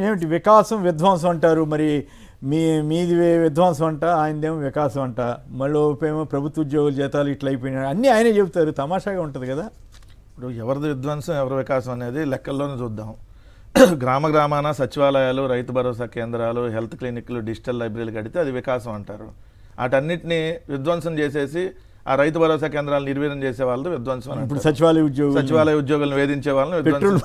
ఏమిటి వికాసం విధ్వంసం అంటారు, మరి మీది విధ్వంసం అంట, ఆయనదేమో వికాసం అంట, మళ్ళీ ఏమో ప్రభుత్వ ఉద్యోగుల జీతాలు ఇట్లా అయిపోయినాయి, అన్నీ ఆయనే చెబుతారు. తమాషాగా ఉంటుంది కదా. ఇప్పుడు ఎవరిది విధ్వంసం ఎవరి వికాసం అనేది లెక్కల్లోనే చూద్దాం. గ్రామాన సచివాలయాలు, రైతు భరోసా కేంద్రాలు, హెల్త్ క్లినిక్లు, డిజిటల్ లైబ్రరీలు కడితే అది వికాసం అంటారు. వాటన్నిటిని విధ్వంసం చేసేసి ఆ రైతు భరోసా కేంద్రాలు నిర్వీర్యం చేసే వాళ్ళు విధ్వంసం. ఇప్పుడు సచివాలయ ఉద్యోగులను వేధించే వాళ్ళని పెట్రోల్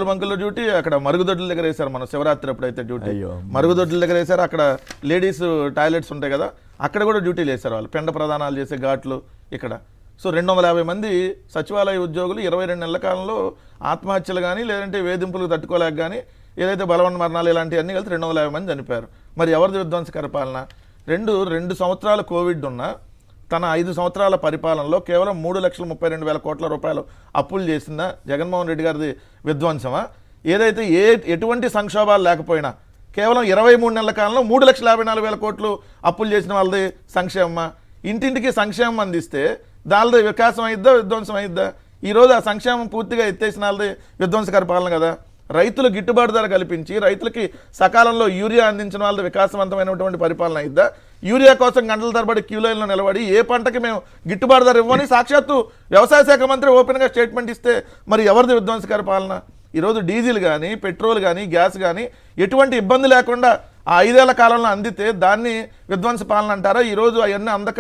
బంకుల్లో డ్యూటీ, అక్కడ మరుగుదొడ్ల దగ్గర వేశారు. మన శివరాత్రి అప్పుడైతే డ్యూటీ మరుగుదొడ్ల దగ్గర వేశారు. అక్కడ లేడీస్ టాయిలెట్స్ ఉంటాయి కదా, అక్కడ కూడా డ్యూటీలు వేశారు వాళ్ళు. పెండ ప్రదానాలు చేసే ఘాట్లు ఇక్కడ. సో 250 మంది సచివాలయ ఉద్యోగులు 22 నెలల కాలంలో ఆత్మహత్యలు కానీ లేదంటే వేధింపులు తట్టుకోలేక కానీ ఏదైతే బలవన్ మరణాలు ఇలాంటివన్నీ కలిసి 250 మంది చనిపోయారు. మరి ఎవరిది విధ్వంసకర పాలన? 2 సంవత్సరాల కోవిడ్ ఉన్న తన 5 సంవత్సరాల పరిపాలనలో కేవలం 3,32,000 కోట్ల రూపాయలు అప్పులు చేసిందా జగన్మోహన్ రెడ్డి గారిది విధ్వంసమా? ఏదైతే ఎటువంటి సంక్షోభాలు లేకపోయినా కేవలం 23 నెలల కాలంలో 3,54,000 కోట్లు అప్పులు చేసిన వాళ్ళది సంక్షేమమా? ఇంటింటికి సంక్షేమం అందిస్తే దానిది వికాసం అయిద్దా విధ్వంసం అయిద్దా? ఈరోజు ఆ సంక్షేమం పూర్తిగా ఎత్తేసిన వాళ్ళది విధ్వంసకర పాలన కదా. రైతులు గిట్టుబాటు ధర కల్పించి రైతులకి సకాలంలో యూరియా అందించిన వాళ్ళది వికాసవంతమైనటువంటి పరిపాలన అయిద్దా? యూరియా కోసం గంటల తరబడి క్యూలైన్లో నిలబడి ఏ పంటకి మేము గిట్టుబాటు ధర ఇవ్వని సాక్షాత్తు వ్యవసాయ శాఖ మంత్రి ఓపెన్గా స్టేట్మెంట్ ఇస్తే మరి ఎవరిది విధ్వంసకర పాలన? ఈరోజు డీజిల్ కానీ పెట్రోల్ కానీ గ్యాస్ కానీ ఎటువంటి ఇబ్బంది లేకుండా ఆ 5 ఏళ్ల కాలంలో అందితే దాన్ని విధ్వంస పాలన అంటారా? ఈరోజు అవన్నీ అందక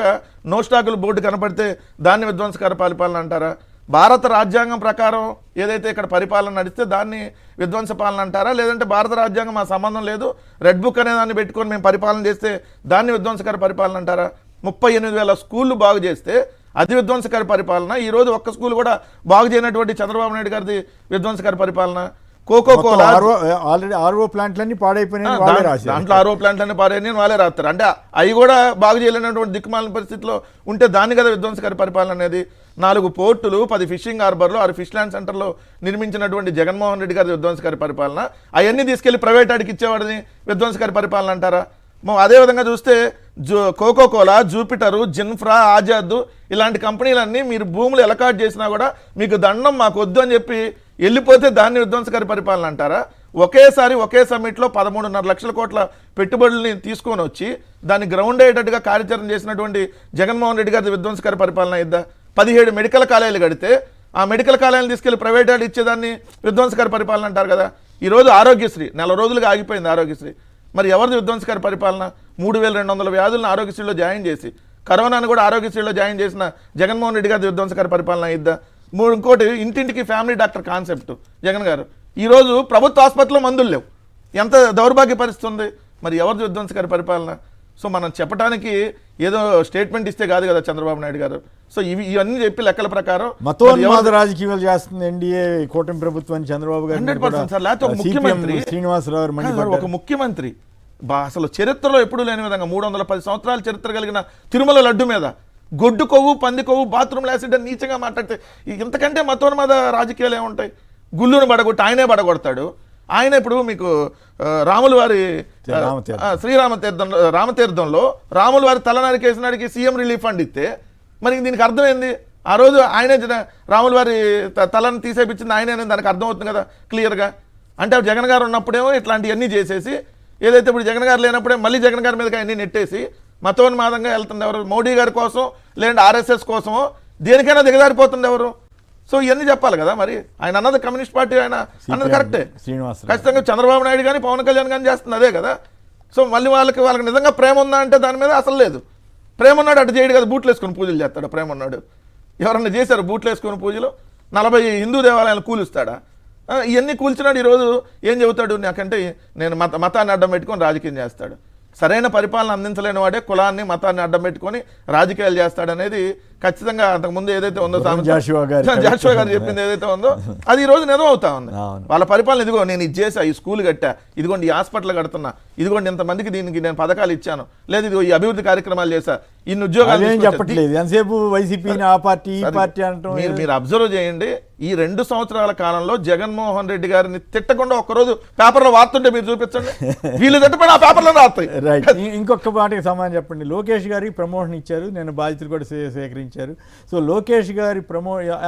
నో స్టాకులు బోర్డు కనపడితే దాన్ని విధ్వంసకర పరిపాలన అంటారా? భారత రాజ్యాంగం ప్రకారం ఏదైతే ఇక్కడ పరిపాలన నడిస్తే దాన్ని విధ్వంస పాలన అంటారా? లేదంటే భారత రాజ్యాంగం మా సంబంధం లేదు, రెడ్ బుక్ అనే దాన్ని పెట్టుకొని మేము పరిపాలన చేస్తే దాన్ని విధ్వంసకర పరిపాలన అంటారా? 38,000 స్కూళ్ళు బాగు చేస్తే అది విధ్వంసకర పరిపాలన. ఈరోజు ఒక్క స్కూల్ కూడా బాగు చేయనటువంటి చంద్రబాబు నాయుడు గారిది విధ్వంసకర పరిపాలన. కోకోకోలా ఆల్రెడీ ఆర్ఓ ప్లాంట్లన్నీ పాడైపోయినాయి, దాంట్లో ఆర్ఓ ప్లాంట్లన్నీ పాడైనాయి వాళ్ళే రాస్తారు. అంటే అవి కూడా బాగు చేయలేనటువంటి దిక్కుమాలిన పరిస్థితిలో ఉంటే దాన్ని కదా విధ్వంసకర పరిపాలన అనేది. 4 పోర్టులు, 10 ఫిషింగ్ హార్బర్లు, 6 ఫిష్ ల్యాండ్ సెంటర్లో నిర్మించినటువంటి జగన్మోహన్ రెడ్డి గారి విధ్వంసకర పరిపాలన. అవన్నీ తీసుకెళ్లి ప్రైవేట్ ఆడికి ఇచ్చేవాడిని విధ్వంసకర పరిపాలన అంటారా? అదేవిధంగా చూస్తే కోకోకోలా, జూపిటరు, జిన్ఫ్రా, ఆజాద్ ఇలాంటి కంపెనీలన్నీ మీరు భూములు ఎలకాట్ చేసినా కూడా మీకు దండం మాకు వద్దు అని చెప్పి వెళ్ళిపోతే దాన్ని విధ్వంసకర పరిపాలన అంటారా? ఒకేసారి ఒకే సమ్మిట్లో 13.5 లక్షల కోట్ల పెట్టుబడుల్ని తీసుకొని వచ్చి దాన్ని గ్రౌండ్ అయ్యేటట్టుగా కార్యాచరణ చేసినటువంటి జగన్మోహన్ రెడ్డి గారి విధ్వంసకర పరిపాలన ఇద్దా? 17 మెడికల్ కాలేజీలు కడితే ఆ మెడికల్ కాలేజీలు తీసుకెళ్లి ప్రైవేట్ ఆడి ఇచ్చేదాన్ని విధ్వంసకర పరిపాలన అంటారు కదా. ఈరోజు ఆరోగ్యశ్రీ 4 రోజులుగా ఆగిపోయింది ఆరోగ్యశ్రీ. మరి ఎవరిది విధ్వంసకర పరిపాలన? 3,200 వ్యాధులను ఆరోగ్యశ్రీలో జాయిన్ చేసి కరోనాను కూడా ఆరోగ్యశ్రీలో జాయిన్ చేసిన జగన్మోహన్ రెడ్డి గారి విధ్వంసకర పరిపాలన ఇద్దా? ఇంకోటి ఇంటింటికి ఫ్యామిలీ డాక్టర్ కాన్సెప్ట్ జగన్ గారు. ఈరోజు ప్రభుత్వ ఆసుపత్రిలో మందులు లేవు, ఎంత దౌర్భాగ్య పరిస్థితి ఉంది. మరి ఎవరిది విధ్వంసకర పరిపాలన? సో మనం చెప్పడానికి ఏదో స్టేట్మెంట్ ఇస్తే కాదు కదా చంద్రబాబు నాయుడు గారు. సో ఇవన్నీ చెప్పి లెక్కల ప్రకారం మతోన్మాద రాజకీయాలు చేస్తుంది ఎన్డీఏ కూటమి ప్రభుత్వాన్ని చంద్రబాబు గారు 100% సార్. లేకపోతే ముఖ్యమంత్రి శ్రీనివాసరావు ఒక ముఖ్యమంత్రి అసలు చరిత్రలో ఎప్పుడూ లేని విధంగా 310 సంవత్సరాల చరిత్ర కలిగిన తిరుమల లడ్డు మీద గొడ్డు కొవ్వు, పంది కొవ్వు, బాత్రూమ్ యాసిడ్ అని నీచంగా మాట్లాడితే ఇంతకంటే మతోన్మాద రాజకీయాలు ఏముంటాయి? గుళ్ళును బడగొట్టి ఆయనే బడగొడతాడు. ఆయన ఇప్పుడు మీకు రాముల వారి రామతీర్థంలో రాముల వారి తల నరికేసినాడికి సీఎం రిలీఫ్ ఫండ్ ఇస్తే మరి దీనికి అర్థమైంది. ఆ రోజు ఆయనే రాముల వారి తలను తీసేపించింది ఆయనే, దానికి అర్థమవుతుంది కదా క్లియర్గా. అంటే జగన్ గారు ఉన్నప్పుడేమో ఇట్లాంటివన్నీ చేసేసి, ఏదైతే ఇప్పుడు జగన్ గారు లేనప్పుడే మళ్ళీ జగన్ గారి మీదకి అన్నీ నెట్టేసి మతోన్మాదంగా వెళ్తుంది ఎవరు? మోడీ గారి కోసం లేదంటే ఆర్ఎస్ఎస్ కోసమో దేనికైనా దిగజారిపోతుంది ఎవరు? సో ఇవన్నీ చెప్పాలి కదా. మరి ఆయన అన్నది కమ్యూనిస్ట్ పార్టీ, ఆయన అన్నది కరెక్టే. ఖచ్చితంగా చంద్రబాబు నాయుడు కానీ పవన్ కళ్యాణ్ కానీ చేస్తుంది అదే కదా. సో మళ్ళీ వాళ్ళకి నిజంగా ప్రేమ ఉందా అంటే దాని మీద అసలు లేదు. ప్రేమ ఉన్నాడు అటు చేయడు కదా, బూట్లు వేసుకొని పూజలు చేస్తాడు. ప్రేమ ఉన్నాడు ఎవరన్నా చేశారు బూట్లు వేసుకొని పూజలు? 40 హిందూ దేవాలయాలు కూలుస్తాడా? ఇవన్నీ కూల్చినాడు. ఈరోజు ఏం చెబుతాడు? నాకంటే నేను మతాన్ని అడ్డం పెట్టుకొని రాజకీయం చేస్తాడు. సరైన పరిపాలన అందించలేని వాడే కులాన్ని మతాన్ని అడ్డం పెట్టుకొని రాజకీయాలు చేస్తాడనేది ఖచ్చితంగా అంతకుముందు ఏదైతే ఉందో జాషువా గారు చెప్పింది ఏదైతే ఉందో అది ఈ రోజు నిజం అవుతా ఉంది. వాళ్ళ పరిపాలన ఇదిగో నేను ఇది చేసా, ఈ స్కూల్ కట్టా, ఇదిగోండి ఈ హాస్పిటల్ కడుతున్నా, ఇదిగోండి ఇంతమందికి దీనికి నేను పథకాలు ఇచ్చాను, లేదు ఇదిగో ఈ అభివృద్ధి కార్యక్రమాలు చేశా, ఇన్ని ఉద్యోగాలు చెప్పట్లేదు. ఎంతసేపు వైసీపీ ఆ పార్టీ ఈ పార్టీ అంటాం. మీరు అబ్జర్వ్ చేయండి, ఈ 2 సంవత్సరాల కాలంలో జగన్మోహన్ రెడ్డి గారిని తిట్టకుండా ఒక్కరోజు పేపర్లో వార్తుంటే మీరు చూపించండి. వీళ్ళు తిట్టపడి ఆ పేపర్లో రాస్తాయి. ఇంకొక మాటకి సమాధానం చెప్పండి. లోకేష్ గారికి ప్రమోషన్ ఇచ్చారు, నేను బాధ్యతలు కూడా సేకరించి ప్రకటించారు. సో లోకేష్ గారి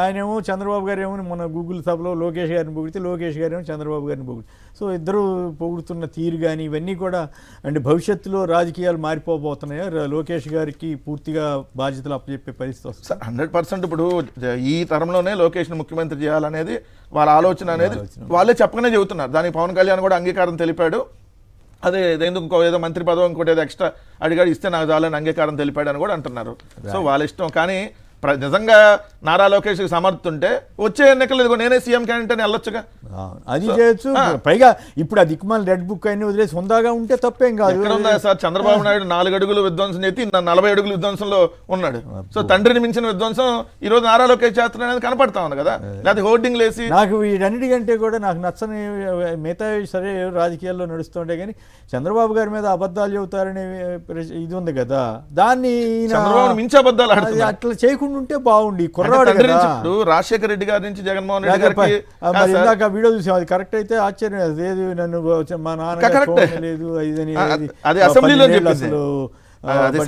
ఆయనేమో చంద్రబాబు గారు ఏమో మన గూగుల్ సభలో లోకేష్ గారిని పొగిడితే, లోకేష్ గారు ఏమో చంద్రబాబు గారిని పొగిడి, సో ఇద్దరు పొగుడుతున్న తీరు కానీ ఇవన్నీ కూడా అంటే భవిష్యత్తులో రాజకీయాలు మారిపోబోతున్నాయా? లోకేష్ గారికి పూర్తిగా బాధ్యతలు అప్పచెప్పే పరిస్థితి వస్తుంది. 100% ఇప్పుడు ఈ తరంలోనే లోకేష్ని ముఖ్యమంత్రి చేయాలనేది వాళ్ళ ఆలోచన అనేది వాళ్ళే చెప్పకనే చెబుతున్నారు. దానికి పవన్ కళ్యాణ్ కూడా అంగీకారం తెలిపాడు. అదే ఎందుకు ఏదో మంత్రి పదవి ఇంకోటి ఏదో ఎక్స్ట్రా అడిగాడు, ఇస్తే నాకు చాలని అంగీకారం తెలిపాడు అని కూడా అంటున్నారు. సో వాళ్ళ ఇష్టం. కానీ నిజంగా నారా లోకేష్కి సమర్థుంటే వచ్చే ఎన్నికలు ఇదిగో నేనే సీఎం క్యాండిడేట్ అని వెళ్ళొచ్చుగా, అది చేయొచ్చు. పైగా ఇప్పుడు ఆ దిక్కుమాల రెడ్ బుక్ అయిన వదిలేసి హుందాగా ఉంటే తప్పేం కాదు. ఎక్కడ ఉందా సార్? చంద్రబాబు నాయుడు 4 అడుగులు విధ్వంసం చేసి 40 అడుగులు విధ్వంసంలో ఉన్నాడు. సో తండ్రిని మించిన విధ్వంసం ఈ రోజు నారా లోకేష్ చేస్తున్నా అనేది కనపడతా ఉంది కదా. లేకపోతే హోర్డింగ్ లేసి నాకు వీటన్నిటికంటే కూడా నాకు నచ్చని మిగతా సరే రాజకీయాల్లో నడుస్తుంటే కానీ చంద్రబాబు గారి మీద అబద్ధాలు చెబుతారనే ఇది ఉంది కదా, దాన్ని చంద్రబాబు మించి అబద్ధాలు ఆడుతున్నారు. అట్లా చేయకుండా ఉంటే బాగుండి. కుర్రాడు రాజశేఖర రెడ్డి గారి నుంచి జగన్మోహన్ రెడ్డి గారికి ఇందాక వీడియో చూసాం, అది కరెక్ట్ అయితే ఆశ్చర్యం లేదు. నన్ను మా నాన్న లేదు ఇదని అది అసెంబ్లీలో అసలు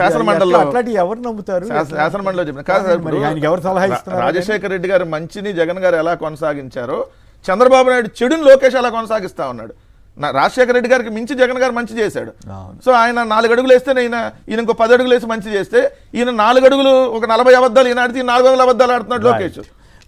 శాసనమండలిలో అట్లాంటి ఎవరు నమ్ముతారు? శాసనమండలిలో చెప్పిన ఎవరు సలహా ఇస్తున్నారు? రాజశేఖర రెడ్డి గారు మంచిని జగన్ గారు ఎలా కొనసాగించారో చంద్రబాబు నాయుడు చెడుని లోకేష్ ఎలా కొనసాగిస్తా ఉన్నాడు. రాజశేఖర రెడ్డి గారికి మించి జగన్ గారు మంచి చేశాడు. సో ఆయన 4 అడుగులు వేస్తే ఈయన ఇంకో 10 అడుగులు వేసి మంచి చేస్తే ఈయన 4 అడుగులు ఒక 40 అబద్ధాలు ఈయన ఆడితే 400 అబద్ధాలు ఆడుతున్నాడు లోకేష్.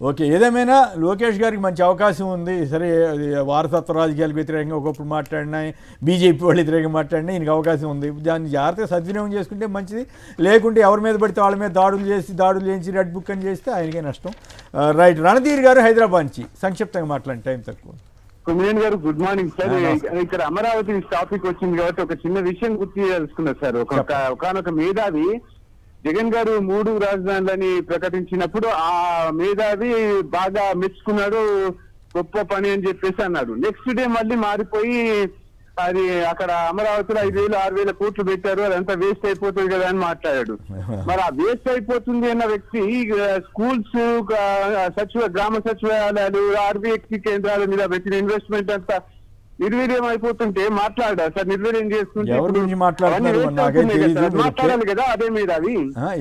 ఓకే, ఏదేమైనా లోకేష్ గారికి మంచి అవకాశం ఉంది. సరే, అది వారసత్వ రాజకీయాలకు వ్యతిరేకంగా ఒకప్పుడు మాట్లాడినా, బీజేపీ వాళ్ళు వ్యతిరేకంగా మాట్లాడినా ఈయనకి అవకాశం ఉంది. దాన్ని జాగ్రత్తగా సద్వినియోగం చేసుకుంటే మంచిది. లేకుంటే ఎవరి మీద పడితే వాళ్ళ మీద దాడులు చేసి రెడ్ బుక్ అని చేస్తే ఆయనకే నష్టం. రైట్, రణధీర్ గారు హైదరాబాద్ నుంచి సంక్షిప్తంగా మాట్లాడండి, టైం తక్కువ. కుమిరేన్ గారు గుడ్ మార్నింగ్ సార్. ఇక్కడ అమరావతి టాపిక్ వచ్చింది కాబట్టి ఒక చిన్న విషయం గుర్తు చేసుకున్నారు సార్. ఒకనొక మేధావి జగన్ గారు 3 రాజధానులని ప్రకటించినప్పుడు ఆ మేధావి బాగా మెచ్చుకున్నాడు, గొప్ప పని అని చెప్పేసి అన్నాడు. నెక్స్ట్ డే మళ్ళీ మారిపోయి అది అక్కడ అమరావతిలో 5,000 6,000 కోట్లు పెట్టారు, అదంతా వేస్ట్ అయిపోతుంది కదా అని మాట్లాడాడు. మరి ఆ వేస్ట్ అయిపోతుంది అన్న వ్యక్తి స్కూల్స్, గ్రామ సచివాలయాలు, ఆర్బీఐ కేంద్రాల మీద పెట్టిన ఇన్వెస్ట్మెంట్ అంతా నిర్వీర్యం అయిపోతుంటే మాట్లాడారు సార్. నిర్వీర్యం చేసుకుంటే మాట్లాడాలి కదా అదే మేధావి.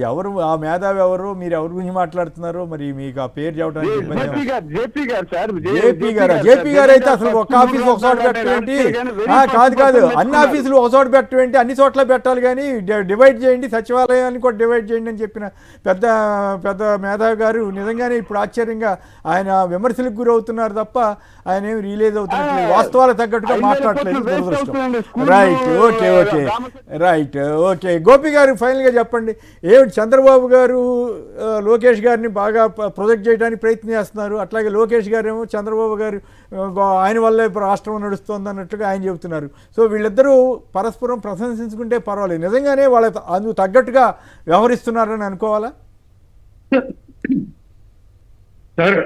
ఎవరు ఆ మేధావి? ఎవరు మీరు? ఎవరి గురించి మాట్లాడుతున్నారు? మరి మీకు ఆ పేరు చెప్పడానికి జేపీ గారు సార్. జేపీ గారు అయితే అసలు ఒక ఆఫీస్ ఒక చోట పెట్టేంటి? కాదు, అన్ని ఆఫీసులు ఒక చోట పెట్టేంటి? అన్ని చోట్ల పెట్టాలి, కానీ డివైడ్ చేయండి, సచివాలయాన్ని కూడా డివైడ్ చేయండి అని చెప్పిన పెద్ద మేధావి గారు నిజంగానే ఇప్పుడు ఆశ్చర్యంగా ఆయన విమర్శలకు గురవుతున్నారు తప్ప ఆయన ఏమి రిలీజ్ అవుతున్నట్టు వాస్తవాలకు తగ్గట్టుగా మాట్లాడలేదు. Right, okay. గోపి గారు ఫైనల్గా చెప్పండి, ఏమిటి చంద్రబాబు గారు లోకేష్ గారిని బాగా ప్రొజెక్ట్ చేయడానికి ప్రయత్నం చేస్తున్నారు, అట్లాగే లోకేష్ గారు ఏమో చంద్రబాబు గారు ఆయన వల్లే రాష్ట్రం నడుస్తుంది అన్నట్టుగా ఆయన చెబుతున్నారు. సో వీళ్ళిద్దరూ పరస్పరం ప్రశంసించుకుంటే పర్వాలేదు. నిజంగానే వాళ్ళ అందుకు తగ్గట్టుగా వ్యవహరిస్తున్నారని అనుకోవాలా? సార్,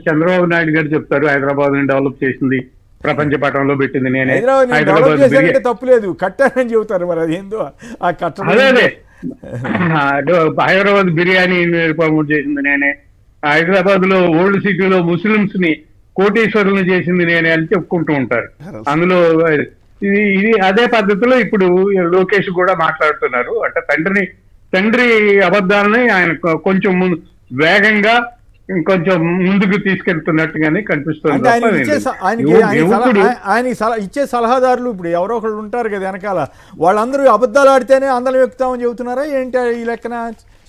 చంద్రబాబు నాయుడు గారు చెప్తారు హైదరాబాద్ డెవలప్ చేసింది, ప్రపంచ పటంలో పెట్టింది నేనే, హైదరాబాద్ తప్పులేదు కట్టారని చెబుతారు. మరి అదేందో ఆ కట్టడం, హైదరాబాద్ బిర్యానీ ప్రమోట్ చేసింది నేనే, హైదరాబాద్ లో ఓల్డ్ సిటీలో ముస్లింస్ ని కోటీశ్వరులను చేసింది నేనే అని చెప్పుకుంటూ ఉంటారు. అందులో ఇది అదే పద్ధతిలో ఇప్పుడు లోకేష్ కూడా మాట్లాడుతున్నారు. అంటే తండ్రి అబద్ధాలని ఆయన కొంచెం వేగంగా ఇంకొంచెం ముందుకు తీసుకెళ్తున్నట్టుగానే కనిపిస్తుంది. ఆయన ఇచ్చే సలహాదారులు ఇప్పుడు ఎవరో ఒకళ్ళు ఉంటారు కదా వెనకాల, వాళ్ళందరూ అబద్ధాలు ఆడితేనే అందరం ఎక్కుతామని చెబుతున్నారా ఏంటి ఈ లెక్కన?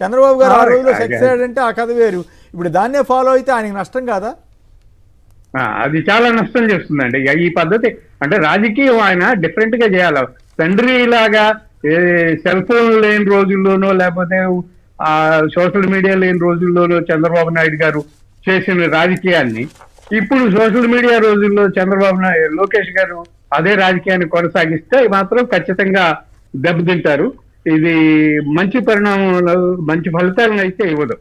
చంద్రబాబు గారు ఆ రోజులో సక్సెస్ అయ్యాడంటే ఆ కథ వేరు, ఇప్పుడు దాన్నే ఫాలో అయితే ఆయనకి నష్టం కాదా? అది చాలా నష్టం చేస్తుందండి ఈ పద్ధతి. అంటే రాజకీయం ఆయన డిఫరెంట్ గా చేయాలి. తండ్రి లాగా సెల్ ఫోన్ లేని రోజుల్లోనో లేకపోతే సోషల్ మీడియా లేని రోజుల్లోనూ చంద్రబాబు నాయుడు గారు చేసిన రాజకీయాన్ని ఇప్పుడు సోషల్ మీడియా రోజుల్లో లోకేష్ గారు అదే రాజకీయాన్ని కొనసాగిస్తే మాత్రం ఖచ్చితంగా దెబ్బతింటారు. ఇది మంచి పరిణామాలు, మంచి ఫలితాలను అయితే ఇవ్వదు.